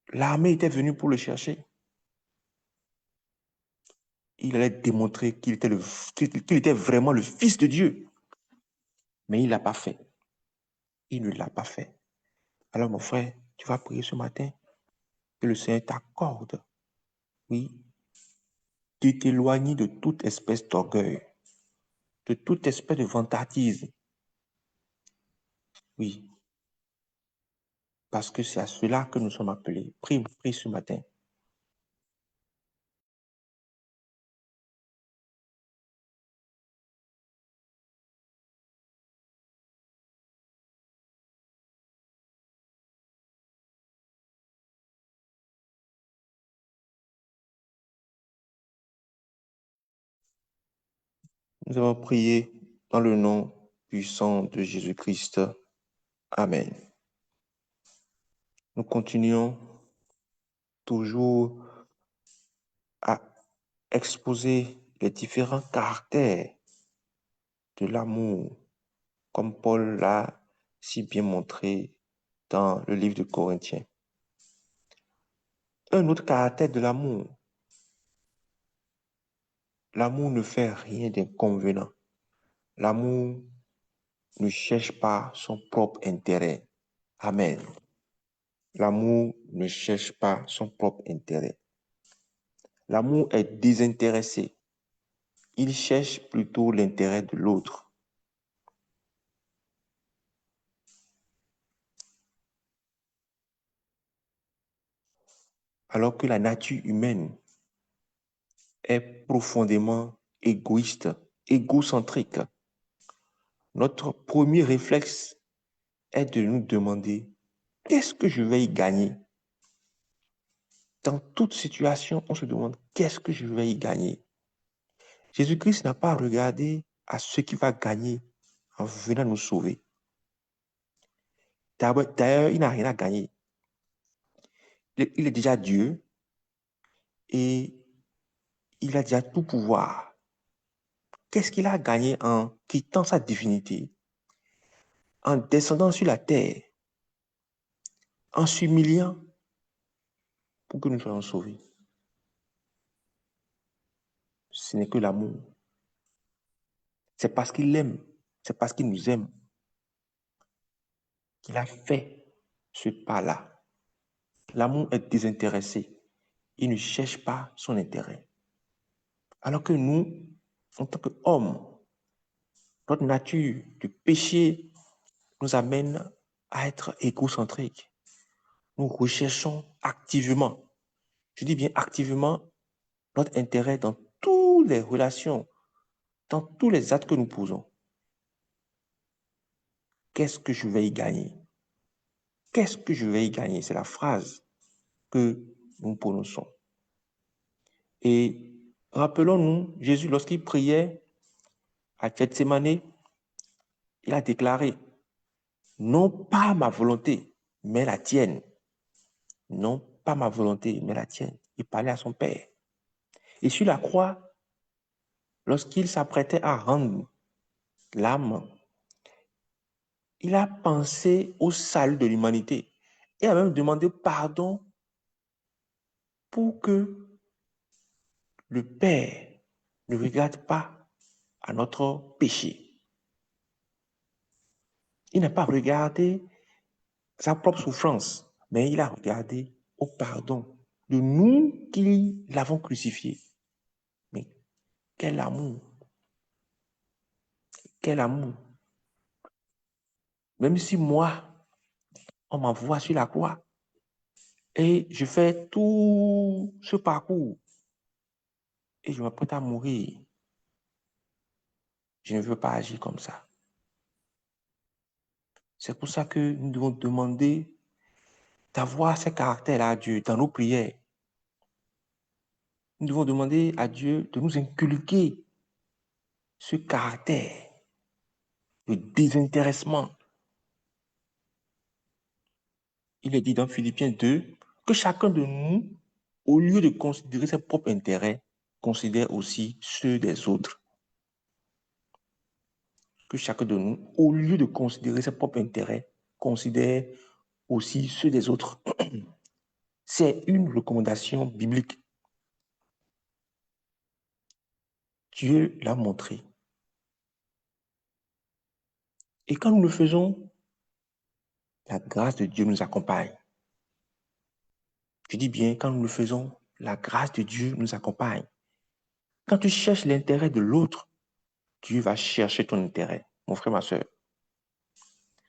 l'armée était venue pour le chercher, il allait démontrer qu'il était vraiment le Fils de Dieu. Mais il ne l'a pas fait. Il ne l'a pas fait. Alors mon frère, tu vas prier ce matin que le Seigneur t'accorde, oui, de t'éloigner de toute espèce d'orgueil, de toute espèce de vantardise. Oui, parce que c'est à cela que nous sommes appelés. Prie ce matin. Nous avons prié dans le nom puissant de Jésus-Christ. Amen. Nous continuons toujours à exposer les différents caractères de l'amour, comme Paul l'a si bien montré dans le livre de Corinthiens. Un autre caractère de l'amour. L'amour ne fait rien d'inconvénient. L'amour ne cherche pas son propre intérêt. Amen. L'amour ne cherche pas son propre intérêt. L'amour est désintéressé. il cherche plutôt l'intérêt de l'autre. Alors que la nature humaine est profondément égoïste, égocentrique. Notre premier réflexe est de nous demander qu'est-ce que je vais y gagner? Dans toute situation, on se demande qu'est-ce que je vais y gagner? Jésus-Christ n'a pas regardé à ce qu'il va gagner en venant nous sauver. D'ailleurs, il n'a rien à gagner. Il est déjà Dieu et il a déjà tout pouvoir. Qu'est-ce qu'il a gagné en quittant sa divinité, en descendant sur la terre, en s'humiliant pour que nous soyons sauvés? Ce n'est que l'amour. C'est parce qu'il aime, c'est parce qu'il nous aime qu'il a fait ce pas-là. L'amour est désintéressé. Il ne cherche pas son intérêt. Alors que nous, en tant qu'hommes, notre nature du péché nous amène à être égocentriques. Nous recherchons activement, je dis bien activement, notre intérêt dans toutes les relations, dans tous les actes que nous posons. Qu'est-ce que je vais y gagner? Qu'est-ce que je vais y gagner? C'est la phrase que nous prononçons. Et rappelons-nous, Jésus, lorsqu'il priait à Gethsémani, il a déclaré, non pas ma volonté, mais la tienne. Non pas ma volonté, mais la tienne. Il parlait à son Père. Et sur la croix, lorsqu'il s'apprêtait à rendre l'âme, il a pensé au salut de l'humanité et a même demandé pardon pour que le Père ne regarde pas à notre péché. Il n'a pas regardé sa propre souffrance, mais il a regardé au pardon de nous qui l'avons crucifié. Mais quel amour! Quel amour! Même si moi, on m'envoie sur la croix et je fais tout ce parcours et je m'apprête à mourir, je ne veux pas agir comme ça. C'est pour ça que nous devons demander d'avoir ces caractères-là à Dieu dans nos prières. Nous devons demander à Dieu de nous inculquer ce caractère de désintéressement. Il est dit dans Philippiens 2 que chacun de nous, au lieu de considérer ses propres intérêts, considère aussi ceux des autres. Que chacun de nous, au lieu de considérer ses propres intérêts, considère aussi ceux des autres. C'est une recommandation biblique. Dieu l'a montré. Et quand nous le faisons, la grâce de Dieu nous accompagne. Je dis bien, quand nous le faisons, la grâce de Dieu nous accompagne. Quand tu cherches l'intérêt de l'autre, Dieu va chercher ton intérêt, mon frère, ma soeur.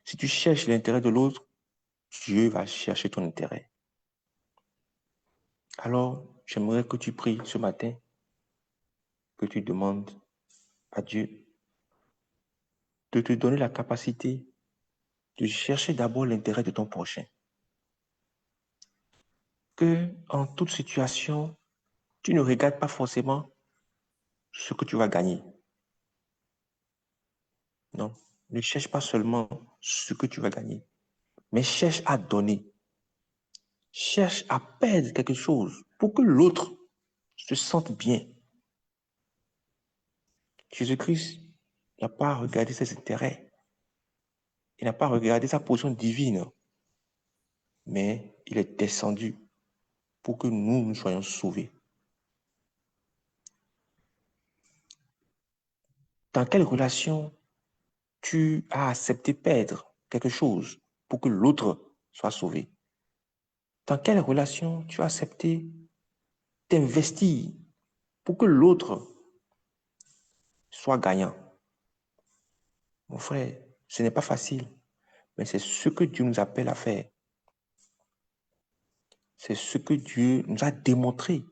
Si tu cherches l'intérêt de l'autre, Dieu va chercher ton intérêt. Alors, j'aimerais que tu pries ce matin, que tu demandes à Dieu de te donner la capacité de chercher d'abord l'intérêt de ton prochain. Que en toute situation, tu ne regardes pas forcément ce que tu vas gagner. Non, ne cherche pas seulement ce que tu vas gagner, mais cherche à donner. Cherche à perdre quelque chose pour que l'autre se sente bien. Jésus-Christ n'a pas regardé ses intérêts. Il n'a pas regardé sa position divine, mais il est descendu pour que nous soyons sauvés. Dans quelle relation tu as accepté perdre quelque chose pour que l'autre soit sauvé? Dans quelle relation tu as accepté t'investir pour que l'autre Sois gagnant. Mon frère, ce n'est pas facile, mais c'est ce que Dieu nous appelle à faire. C'est ce que Dieu nous a démontré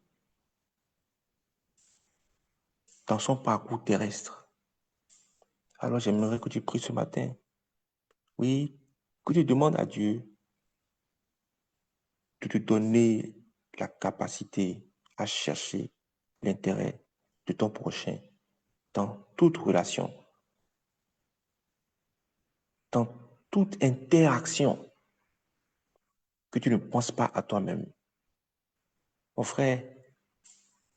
dans son parcours terrestre. Alors j'aimerais que tu pries ce matin. Oui, que tu demandes à Dieu de te donner la capacité à chercher l'intérêt de ton prochain dans toute relation, dans toute interaction, que tu ne penses pas à toi-même. Mon frère,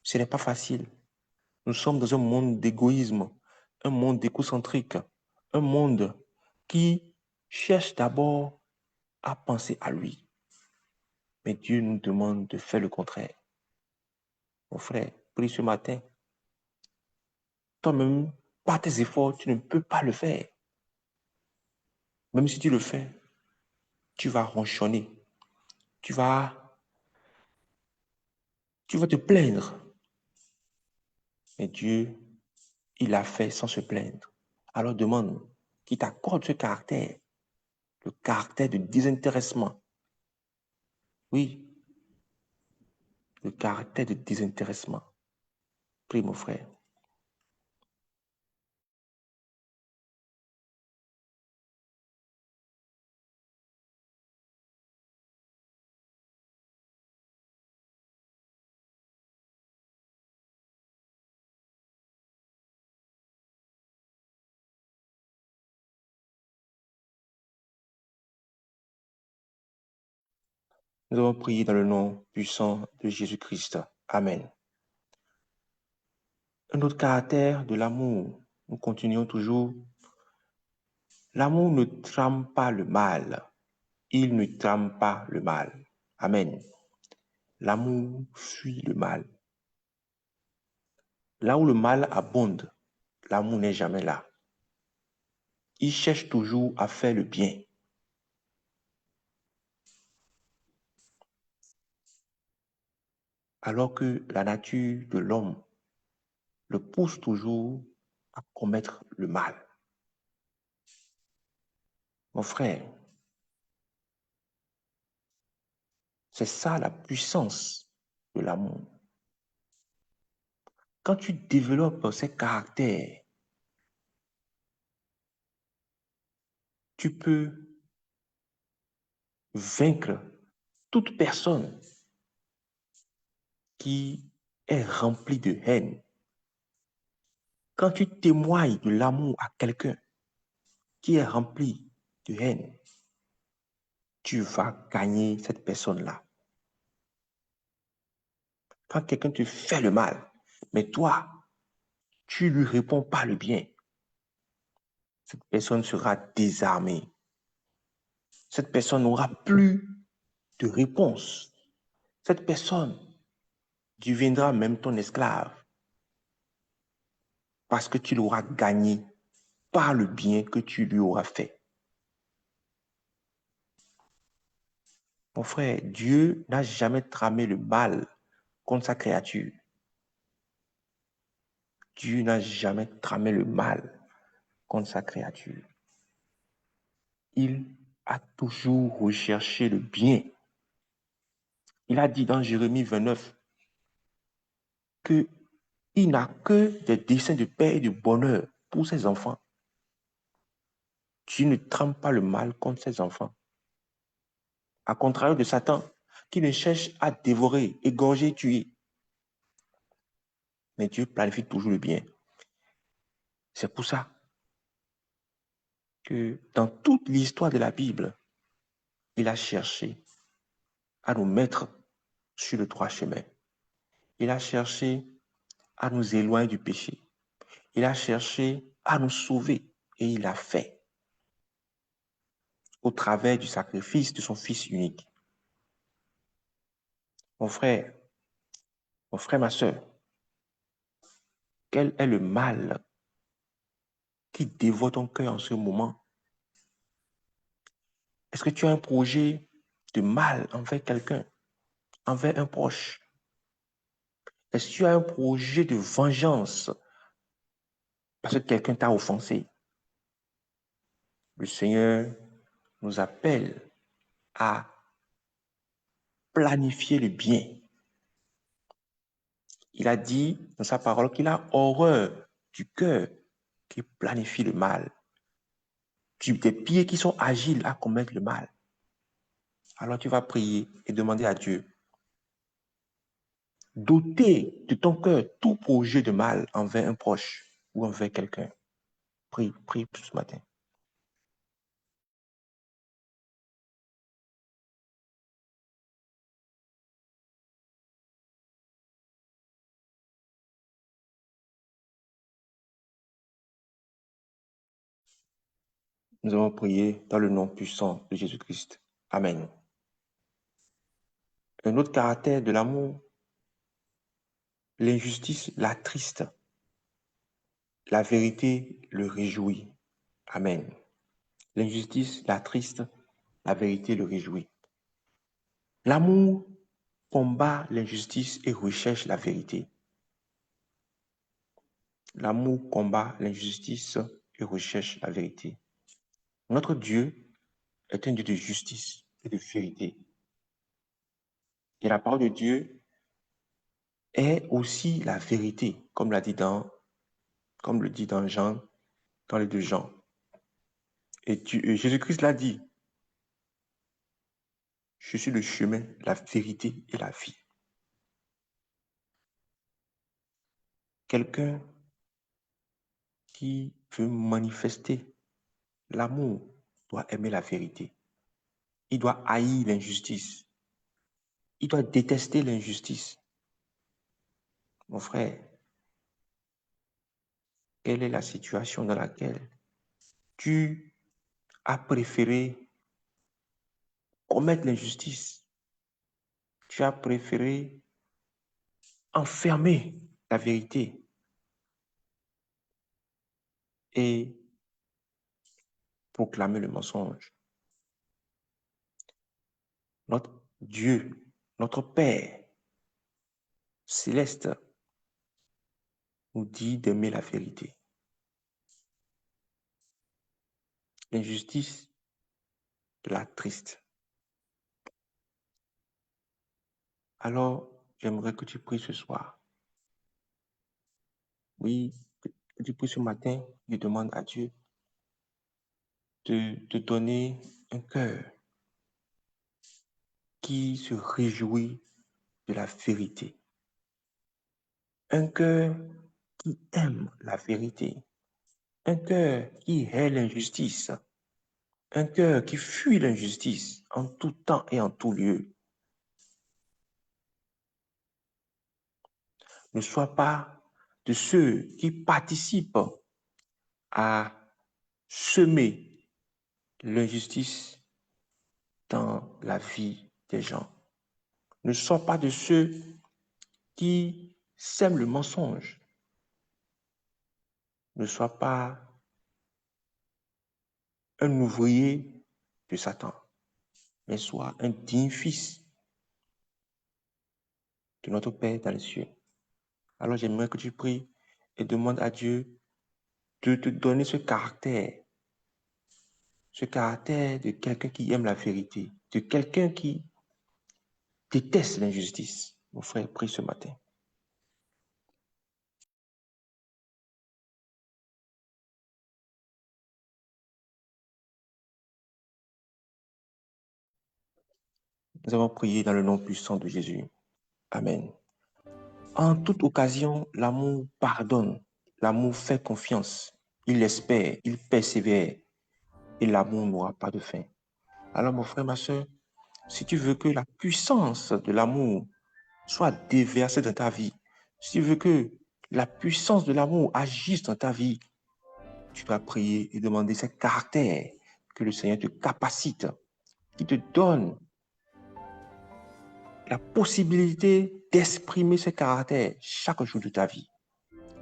ce n'est pas facile. Nous sommes dans un monde d'égoïsme, un monde égocentrique, un monde qui cherche d'abord à penser à lui. Mais Dieu nous demande de faire le contraire. Mon frère, prie ce matin. Toi-même, par tes efforts, tu ne peux pas le faire. Même si tu le fais, tu vas ronchonner. Tu vas te plaindre. Mais Dieu, il a fait sans se plaindre. Alors demande qu'il t'accorde ce caractère, le caractère de désintéressement. Oui, le caractère de désintéressement. Prie, mon frère. Nous avons prié dans le nom puissant de Jésus-Christ. Amen. Un autre caractère de l'amour. Nous continuons toujours. L'amour ne trame pas le mal. Il ne trame pas le mal. Amen. L'amour fuit le mal. Là où le mal abonde, l'amour n'est jamais là. Il cherche toujours à faire le bien. Alors que la nature de l'homme le pousse toujours à commettre le mal. Mon frère, c'est ça la puissance de l'amour. Quand tu développes ces caractères, tu peux vaincre toute personne qui est remplie de haine. Quand tu témoignes de l'amour à quelqu'un qui est rempli de haine, tu vas gagner cette personne-là. Quand quelqu'un te fait le mal, mais toi, tu lui réponds pas le bien, cette personne sera désarmée. Cette personne n'aura plus de réponse. Cette personne deviendra même ton esclave parce que tu l'auras gagné par le bien que tu lui auras fait. Mon frère, Dieu n'a jamais tramé le mal contre sa créature. Dieu n'a jamais tramé le mal contre sa créature. Il a toujours recherché le bien. Il a dit dans Jérémie 29 qu'il n'a que des desseins de paix et de bonheur pour ses enfants. Dieu ne trame pas le mal contre ses enfants. À contrario de Satan, qui ne cherche à dévorer, égorger, tuer. Mais Dieu planifie toujours le bien. C'est pour ça que dans toute l'histoire de la Bible, il a cherché à nous mettre sur le droit chemin. Il a cherché à nous éloigner du péché. Il a cherché à nous sauver et il l'a fait au travers du sacrifice de son Fils unique. Mon frère, ma soeur, quel est le mal qui dévore ton cœur en ce moment? Est-ce que tu as un projet de mal envers quelqu'un, envers un proche? Est-ce que tu as un projet de vengeance parce que quelqu'un t'a offensé. Le Seigneur nous appelle à planifier le bien. Il a dit dans sa parole qu'il a horreur du cœur qui planifie le mal, des pieds qui sont agiles à commettre le mal. Alors tu vas prier et demander à Dieu d'ôter de ton cœur tout projet de mal envers un proche ou envers quelqu'un. Prie ce matin. Nous avons prié dans le nom puissant de Jésus-Christ. Amen. Un autre caractère de l'amour, l'injustice l'attriste, la vérité le réjouit. Amen. L'injustice l'attriste, la vérité le réjouit. L'amour combat l'injustice et recherche la vérité. L'amour combat l'injustice et recherche la vérité. Notre Dieu est un Dieu de justice et de vérité. Et la parole de Dieu est aussi la vérité, comme le dit dans Jean, dans les 2 Jean. Et Jésus-Christ l'a dit, je suis le chemin, la vérité et la vie. Quelqu'un qui veut manifester l'amour doit aimer la vérité. Il doit haïr l'injustice. Il doit détester l'injustice. Mon frère, quelle est la situation dans laquelle tu as préféré commettre l'injustice? Tu as préféré enfermer la vérité et proclamer le mensonge. Notre Dieu, notre Père céleste nous dit d'aimer la vérité. L'injustice l'attriste. Alors, j'aimerais que tu pries ce soir. Oui, que tu pries ce matin et demande à Dieu de te donner un cœur qui se réjouit de la vérité. Un cœur qui aime la vérité. Un cœur qui hait l'injustice. Un cœur qui fuit l'injustice en tout temps et en tout lieu. Ne sois pas de ceux qui participent à semer l'injustice dans la vie des gens. Ne sois pas de ceux qui sèment le mensonge. Ne sois pas un ouvrier de Satan, mais sois un digne fils de notre Père dans les cieux. Alors j'aimerais que tu pries et demandes à Dieu de te donner ce caractère de quelqu'un qui aime la vérité, de quelqu'un qui déteste l'injustice. Mon frère, prie ce matin. Nous avons prié dans le nom puissant de Jésus. Amen. En toute occasion, l'amour pardonne, l'amour fait confiance, il espère, il persévère et l'amour n'aura pas de fin. Alors mon frère, ma soeur, si tu veux que la puissance de l'amour soit déversée dans ta vie, si tu veux que la puissance de l'amour agisse dans ta vie, tu dois prier et demander ce caractère que le Seigneur te capacite, qui te donne la possibilité d'exprimer ce caractère chaque jour de ta vie.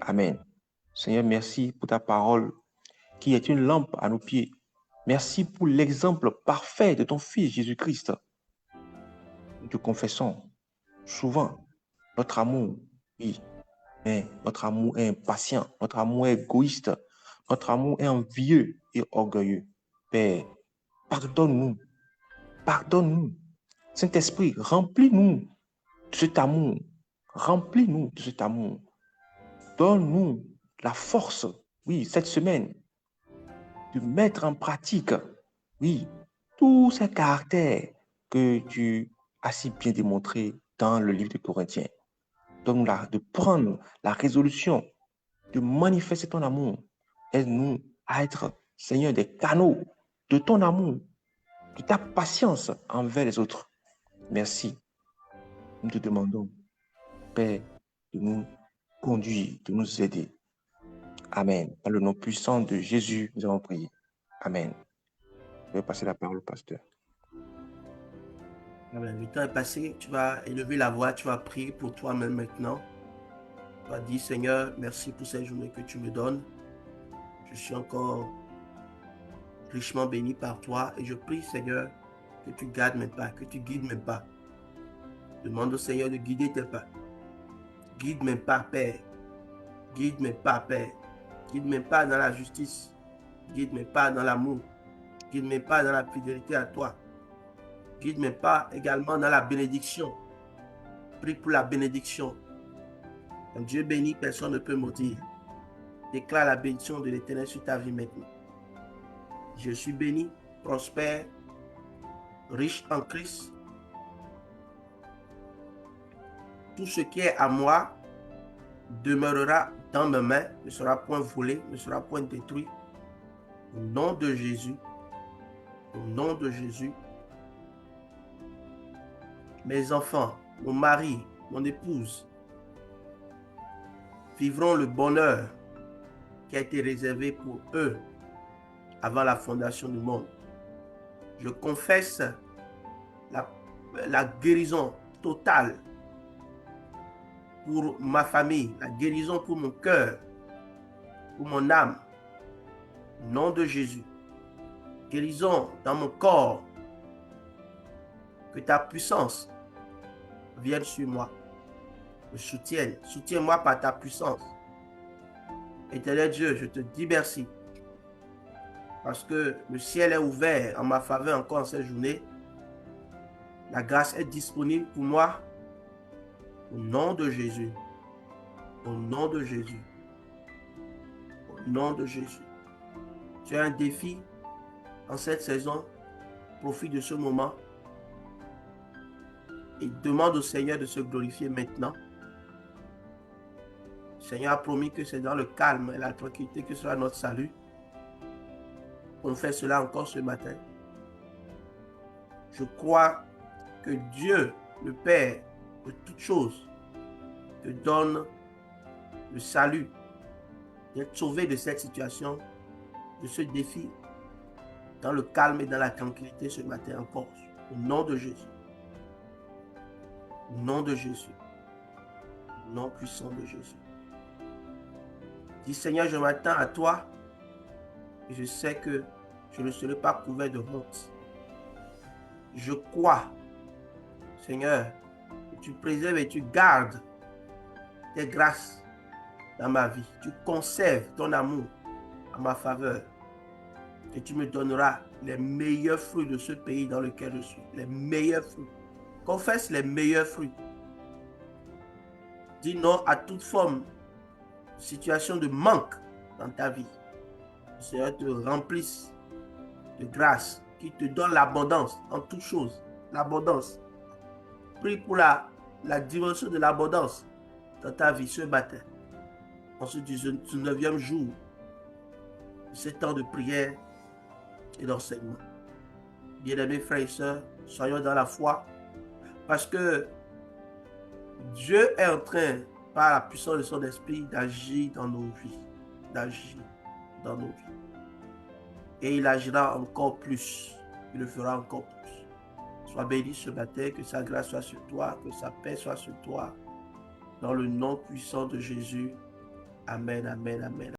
Amen. Seigneur, merci pour ta parole qui est une lampe à nos pieds. Merci pour l'exemple parfait de ton Fils Jésus-Christ. Nous te confessons souvent notre amour, oui, Mais notre amour est impatient, notre amour est égoïste, notre amour est envieux et orgueilleux. Père, pardonne-nous, pardonne-nous. Saint-Esprit, remplis-nous de cet amour. Remplis-nous de cet amour. Donne-nous la force, oui, cette semaine, de mettre en pratique, oui, tous ces caractères que tu as si bien démontrés dans le livre de Corinthiens. Donne-nous de prendre la résolution de manifester ton amour. Aide-nous à être, Seigneur, des canaux de ton amour, de ta patience envers les autres. Merci. Nous te demandons, Père, de nous conduire, de nous aider. Amen. Dans le nom puissant de Jésus, nous avons prié. Amen. Je vais passer la parole au pasteur. Amen. Le temps est passé. Tu vas élever la voix. Tu vas prier pour toi-même maintenant. Tu vas dire, Seigneur, merci pour cette journée que tu me donnes. Je suis encore richement béni par toi. Et je prie, Seigneur, que tu gardes mes pas, que tu guides mes pas. Demande au Seigneur de guider tes pas. Guide mes pas, Père. Guide mes pas, Père. Guide mes pas dans la justice. Guide mes pas dans l'amour. Guide mes pas dans la fidélité à toi. Guide mes pas également dans la bénédiction. Prie pour la bénédiction. Quand Dieu bénit, personne ne peut maudire. Déclare la bénédiction de l'Éternel sur ta vie maintenant. Je suis béni, prospère, riche en Christ. Tout ce qui est à moi demeurera dans mes mains, ne sera point volé, ne sera point détruit. Au nom de Jésus, au nom de Jésus, mes enfants, mon mari, mon épouse vivront le bonheur qui a été réservé pour eux avant la fondation du monde. Je confesse la guérison totale pour ma famille, la guérison pour mon cœur, pour mon âme. Au nom de Jésus. Guérison dans mon corps. Que ta puissance vienne sur moi. Me soutienne. Soutiens-moi par ta puissance. Éternel Dieu, je te dis merci. Parce que le ciel est ouvert en ma faveur encore en cette journée. La grâce est disponible pour moi. Au nom de Jésus. Au nom de Jésus. Au nom de Jésus. Tu as un défi en cette saison. Profite de ce moment. Et demande au Seigneur de se glorifier maintenant. Le Seigneur a promis que c'est dans le calme et la tranquillité que sera notre salut. On fait cela encore ce matin. Je crois que Dieu, le Père de toutes choses, te donne le salut d'être sauvé de cette situation, de ce défi, dans le calme et dans la tranquillité ce matin encore. Au nom de Jésus. Au nom de Jésus. Au nom puissant de Jésus. Dis Seigneur, je m'attends à toi et je sais que je ne serai pas couvert de honte. Je crois, Seigneur, que tu préserves et tu gardes tes grâces dans ma vie. Tu conserves ton amour en ma faveur et tu me donneras les meilleurs fruits de ce pays dans lequel je suis. Les meilleurs fruits. Confesse les meilleurs fruits. Dis non à toute forme de situation de manque dans ta vie. Le Seigneur te remplisse de grâce, qui te donne l'abondance en toutes choses. L'abondance. Prie pour la dimension de l'abondance dans ta vie ce matin. En ce 19e jour de ce temps de prière et d'enseignement. Bien-aimés frères et sœurs, soyons dans la foi parce que Dieu est en train, par la puissance de son esprit, d'agir dans nos vies. D'agir dans nos vies. Et il agira encore plus. Il le fera encore plus. Sois béni ce matin, que sa grâce soit sur toi, que sa paix soit sur toi. Dans le nom puissant de Jésus. Amen, amen, amen.